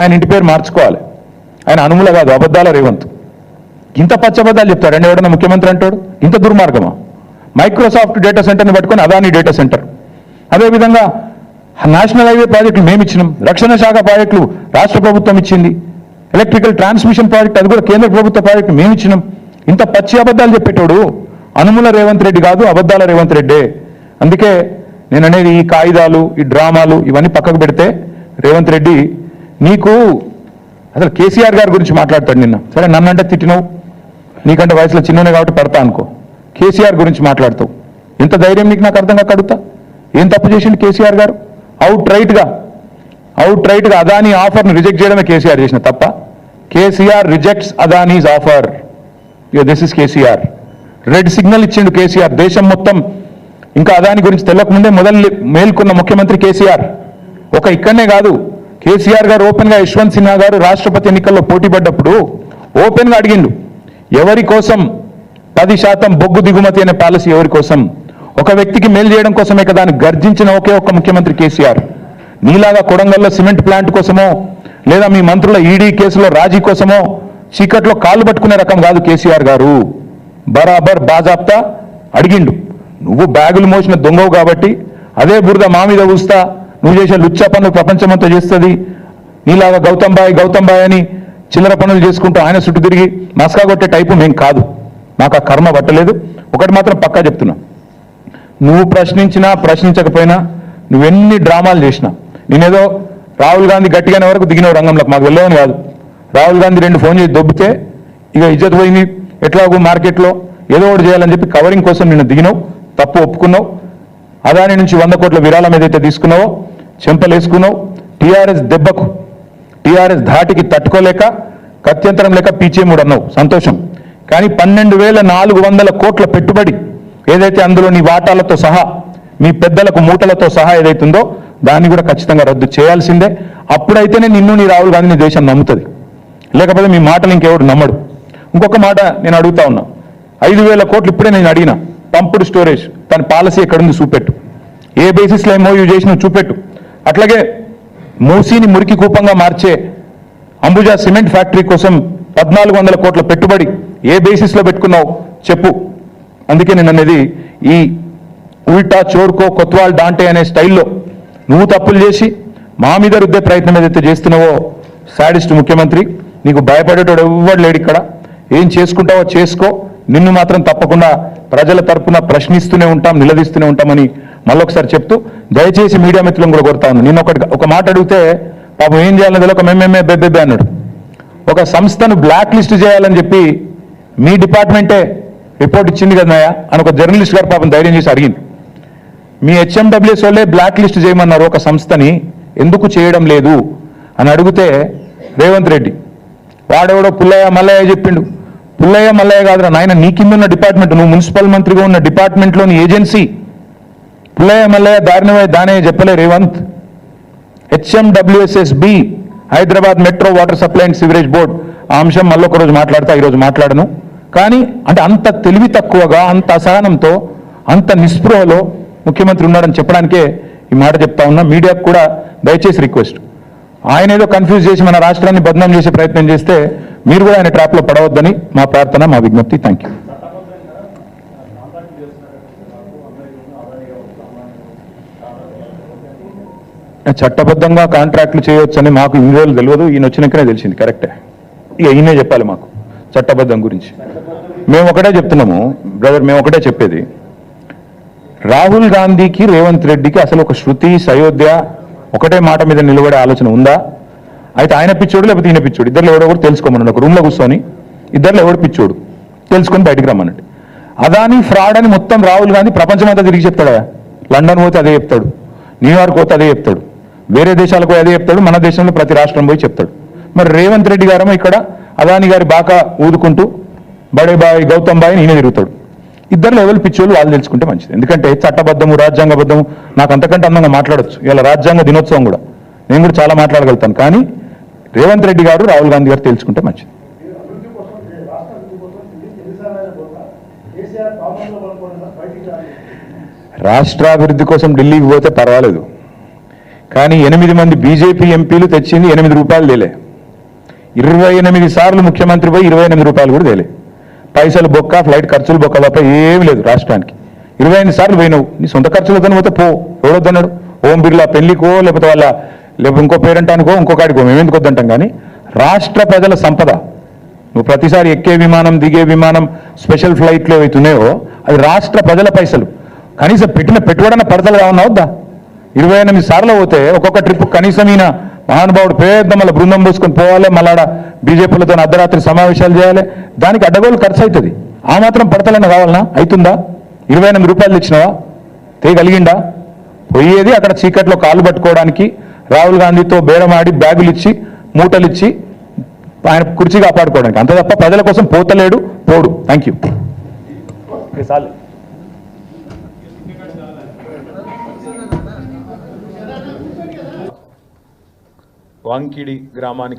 ఆయన ఇంటి పేరు మార్చుకోవాలి. ఆయన అనుముల కాదు, అబద్ధాల రేవంత్. ఇంత పచ్చబద్దాలు చెప్తాడు అండి ఎవడన్నా ముఖ్యమంత్రి అంటాడు. ఇంత దుర్మార్గమా? మైక్రోసాఫ్ట్ డేటా సెంటర్ని పట్టుకొని అదాని డేటా సెంటర్, అదేవిధంగా నేషనల్ హైవే ప్రాజెక్టులు మేము ఇచ్చినాం, రక్షణ శాఖ ప్రాజెక్టులు రాష్ట్ర ప్రభుత్వం ఇచ్చింది, ఎలక్ట్రికల్ ట్రాన్స్మిషన్ ప్రాజెక్ట్ అది కూడా కేంద్ర ప్రభుత్వ ప్రాజెక్టు మేము ఇచ్చినాం. ఇంత పచ్చి అబద్ధాలు చెప్పేటోడు అనుముల రేవంత్ రెడ్డి కాదు, అబద్ధాల రేవంత్ రెడ్డే. అందుకే నేను అనేది ఈ కాయిదాలు, ఈ డ్రామాలు ఇవన్నీ పక్కకు పెడితే రేవంత్ రెడ్డి నీకు అసలు కేసీఆర్ గారి గురించి మాట్లాడతాడు. నిన్న సరే నన్నంటే తిట్టినావు, నీకంటే వయసులో చిన్ననే కాబట్టి పడతా అనుకో. కేసీఆర్ గురించి మాట్లాడతావు. ఎంత ధైర్యం నీకు? నాకు అర్థం కాక అడుగుతా. ఏం తప్పు చేసిండు కేసీఆర్ గారు? అవుట్ రైట్గా అదానీ ఆఫర్ను రిజెక్ట్ చేయడమే కేసీఆర్ చేసిన తప్ప. KCR rejects Adanis offer. This is KCR. Red signal ఇచ్చిండు కేసీఆర్. దేశం మొత్తం ఇంకా అదాని గురించి తెలియకముందే మేల్కొన్న ముఖ్యమంత్రి కేసీఆర్. ఇక్కడనే కాదు, కేసీఆర్ గారు ఓపెన్గా యశ్వంత్ సిన్హా గారు రాష్ట్రపతి ఎన్నికల్లో పోటీ పడ్డప్పుడు ఓపెన్గా అడిగిండు, ఎవరి కోసం 10% బొగ్గు దిగుమతి అనే పాలసీ ఎవరి కోసం? ఒక వ్యక్తికి మేలు చేయడం కోసమే కదా అని గర్జించిన ఒకే ఒక్క ముఖ్యమంత్రి కేసీఆర్. నీలాగా కొడంగల్లో సిమెంట్ ప్లాంట్ కోసమో లేదా మీ మంత్రుల ఈడీ కేసులో రాజీ కోసమో చీకట్లో కాళ్ళు పట్టుకునే రకం కాదు కేసీఆర్ గారు. బరాబర్ బాజాప్తా అడిగిండు. నువ్వు బ్యాగులు మోసిన దొంగవు కాబట్టి అదే బురద మా మీద ఊస్తా, నువ్వు చేసే లుచ్చా పనులు ప్రపంచమంతా చేస్తుంది, నీలాగా గౌతమ్ బాయ్ అని చిల్లర పనులు చేసుకుంటూ ఆయన చుట్టూ తిరిగి మస్కా కొట్టే టైపు మేం కాదు. నాకు ఆ కర్మ పట్టలేదు. ఒకటి మాత్రం పక్కా చెప్తున్నా, నువ్వు ప్రశ్నించకపోయినా నువ్వెన్ని డ్రామాలు చేసినా, నేనేదో రాహుల్ గాంధీ గట్టిగానే వరకు దిగినావు రంగంలోకి, మాకు వెళ్ళవని కాదు. రాహుల్ గాంధీ 2 ఫోన్ చేసి దొబ్బితే ఇక ఇజ్జత్ పోయింది, ఎట్లాగో మార్కెట్లో ఏదో ఒకటి చేయాలని చెప్పి కవరింగ్ కోసం నిన్ను దిగినావు, తప్పు ఒప్పుకున్నావు. అదాని నుంచి 100 కోట్ల విరాళం ఏదైతే తీసుకున్నావో చెంపలేసుకున్నావు. టీఆర్ఎస్ దెబ్బకు, టీఆర్ఎస్ ధాటికి తట్టుకోలేక కత్యంతరం లేక పీచేముడు అన్నావు, సంతోషం. కానీ 12,400 కోట్ల పెట్టుబడి ఏదైతే అందులో నీ వాటాలతో సహా మీ పెద్దలకు మూటలతో సహా ఏదైతుందో దాన్ని కూడా ఖచ్చితంగా రద్దు చేయాల్సిందే. అప్పుడైతేనే నిన్ను నీ రాహుల్ గాంధీ దేశం నమ్ముతుంది, లేకపోతే మీ మాటలు ఇంకెవడు నమ్మడు. ఇంకొక మాట నేను అడుగుతా ఉన్నా, 5,000 కోట్లు ఇప్పుడే నేను అడిగిన పంపుడు స్టోరేజ్ దాని పాలసీ ఎక్కడుంది చూపెట్టు, ఏ బేసిస్లో ఎంఓయూ చేసి చూపెట్టు. అట్లాగే మూసీని మురికి కూపంగా మార్చే అంబుజా సిమెంట్ ఫ్యాక్టరీ కోసం 1,400 కోట్ల పెట్టుబడి ఏ బేసిస్లో పెట్టుకున్నావు చెప్పు. అందుకే నేను అనేది ఈ ఉల్టా చోర్కో కొత్వాల్ డాంటే అనే స్టైల్లో నువ్వు తప్పులు చేసి మా మీద రుద్దే ప్రయత్నం ఏదైతే చేస్తున్నావో సాడిస్ట్ ముఖ్యమంత్రి, నీకు భయపడేటోడు ఎవ్వడు లేడు ఇక్కడ. ఏం చేసుకుంటావో చేసుకో, నిన్ను మాత్రం తప్పకుండా ప్రజల తరపున ప్రశ్నిస్తూనే ఉంటాం, నిలదీస్తూనే ఉంటామని మళ్ళొకసారి చెప్తూ దయచేసి మీడియా మిత్రులను కూడా కోరుతా ఉన్నాను. నిన్న ఒక మాట అడిగితే పాపం ఏం చేయాలని తెలియక మేమేమే బెబ్బెబ్బే అన్నాడు. ఒక సంస్థను బ్లాక్ లిస్ట్ చేయాలని చెప్పి మీ డిపార్ట్మెంటే రిపోర్ట్ ఇచ్చింది కదనాయా అని ఒక జర్నలిస్ట్ గారు పాపం ధైర్యం చేసి అడిగింది. మీ హెచ్ఎండబ్ల్యూఎస్ వాళ్ళే బ్లాక్ లిస్ట్ చేయమన్నారు ఒక సంస్థని, ఎందుకు చేయడం లేదు అని అడిగితే రేవంత్ రెడ్డి వాడెవడో పుల్లయ్య మల్లయ్య చెప్పిండు. పుల్లయ్య మల్లయ్య కాదురా నాయన, నీ కింద ఉన్న డిపార్ట్మెంట్, నువ్వు మున్సిపల్ మంత్రిగా ఉన్న డిపార్ట్మెంట్లోని ఏజెన్సీ. పుల్లయ్య మల్లయ్య దానే చెప్పలే Revanth. HMWSSB Hyderabad metro water supply and sewerage board, ఆ అంశం మళ్ళీ ఒకరోజు మాట్లాడతా, ఈరోజు మాట్లాడను. కానీ అంటే అంత తెలివి తక్కువగా, అంత అసహనంతో, అంత నిస్పృహలో ముఖ్యమంత్రి ఉన్నాడని చెప్పడానికే ఈ మాట చెప్తా ఉన్నా. మీడియాకు కూడా దయచేసి రిక్వెస్ట్, ఆయన ఏదో కన్ఫ్యూజ్ చేసి మన రాష్ట్రాన్ని బదనాం చేసే ప్రయత్నం చేస్తే మీరు కూడా ఆయన ట్రాప్లో పడవద్దని మా ప్రార్థన, మా విజ్ఞప్తి. Thank you. చట్టబద్ధంగా కాంట్రాక్ట్లు చేయవచ్చని మాకు ఇన్ని రోజులు తెలియదు, ఈయన వచ్చినాకనే తెలిసింది. కరెక్టే, ఇక ఈయనే చెప్పాలి మాకు చట్టబద్ధం గురించి. మేము ఒకటే చెప్తున్నాము బ్రదర్, మేము ఒకటే చెప్పేది, రాహుల్ గాంధీకి రేవంత్ రెడ్డికి అసలు ఒక శృతి సయోధ్య ఒకటే మాట మీద నిలబడే ఆలోచన ఉందా? అయితే ఆయన పిచ్చోడు లేకపోతే ఈయన పిచ్చోడు, ఇద్దరు ఎవడో కూడా తెలుసుకోమన్నాడు. ఒక రూమ్లో కూర్చొని ఇద్దరు ఎవడు పిచ్చోడు తెలుసుకొని బయటికి రమ్మనండి. అదాని ఫ్రాడ్ అని మొత్తం రాహుల్ గాంధీ ప్రపంచమంతా తిరిగి చెప్తాడా? లండన్ పోతే అదే చెప్తాడు, న్యూయార్క్ పోతే అదే చెప్తాడు, వేరే దేశాలకు అదే చెప్తాడు, మన దేశంలో ప్రతి రాష్ట్రం పోయి చెప్తాడు. మరి రేవంత్ రెడ్డి గారేమో ఇక్కడ అదాని గారి బాగా ఊదుకుంటూ బడే బాయ్ గౌతమ్ బాయ్ ఈయన తిరుగుతాడు. ఇద్దరు ఎవరు పిచ్చోళ్ళు వాళ్ళు తెలుసుకుంటే మంచిది. ఎందుకంటే చట్టబద్ధము రాజ్యాంగబద్ధము నాకు అంతకంటే అందంగా మాట్లాడచ్చు. ఇలా రాజ్యాంగ దినోత్సవం కూడా నేను కూడా చాలా మాట్లాడగలుగుతాను. కానీ రేవంత్ రెడ్డి గారు రాహుల్ గాంధీ గారు తెలుసుకుంటే మంచిది. రాష్ట్రాభివృద్ధి కోసం ఢిల్లీకి పోతే పర్వాలేదు, కానీ 8 మంది బీజేపీ ఎంపీలు తెచ్చింది 8 రూపాయలు తేలే. 28 సార్లు ముఖ్యమంత్రి పోయి 28 రూపాయలు కూడా తేలే. పైసలు బొక్క, ఫ్లైట్ ఖర్చులు బొక్క తప్ప ఏమి లేదు రాష్ట్రానికి. 28 సార్లు పోయినావు, నీ సొంత ఖర్చులతో పోతే పో, ఎవడొద్దన్నాడు? ఓం బిర్లా పెళ్లికో లేకపోతే లేకపోతే ఇంకో పేరెంటానికో ఇంకొకటికో మేము ఎందుకు వద్దంటాం. కానీ రాష్ట్ర ప్రజల సంపద, నువ్వు ప్రతిసారి ఎక్కే విమానం, దిగే విమానం, స్పెషల్ ఫ్లైట్లు ఏవైతున్నాయో అది రాష్ట్ర ప్రజల పైసలు. కనీసం పెట్టిన పెట్టుబడిన పడతలు కావన్నా వద్దా? 28 సార్లు పోతే ఒక్కొక్క ట్రిప్ కనీసం ఈయన మహానుభావుడు పేద మళ్ళీ బృందం పూసుకొని పోవాలి, మళ్ళా బీజేపీలతో అర్ధరాత్రి సమావేశాలు చేయాలి, దానికి అడ్డగోలు ఖర్చు అవుతుంది. ఆ మాత్రం పడతలన్న కావాలన్నా? అవుతుందా? 28 రూపాయలు తెచ్చినావా? తేగలిగిండా? పోయేది అక్కడ చీకట్లో కాళ్ళు పట్టుకోవడానికి, రాహుల్ గాంధీతో బేరమాడి బ్యాగులు ఇచ్చి మూటలు ఇచ్చి ఆయన కుర్చీ కాపాడుకోవడానికి, అంత తప్ప ప్రజల కోసం పోతలేడు, పోడు. Thank you. వాంకిడి గ్రామానికి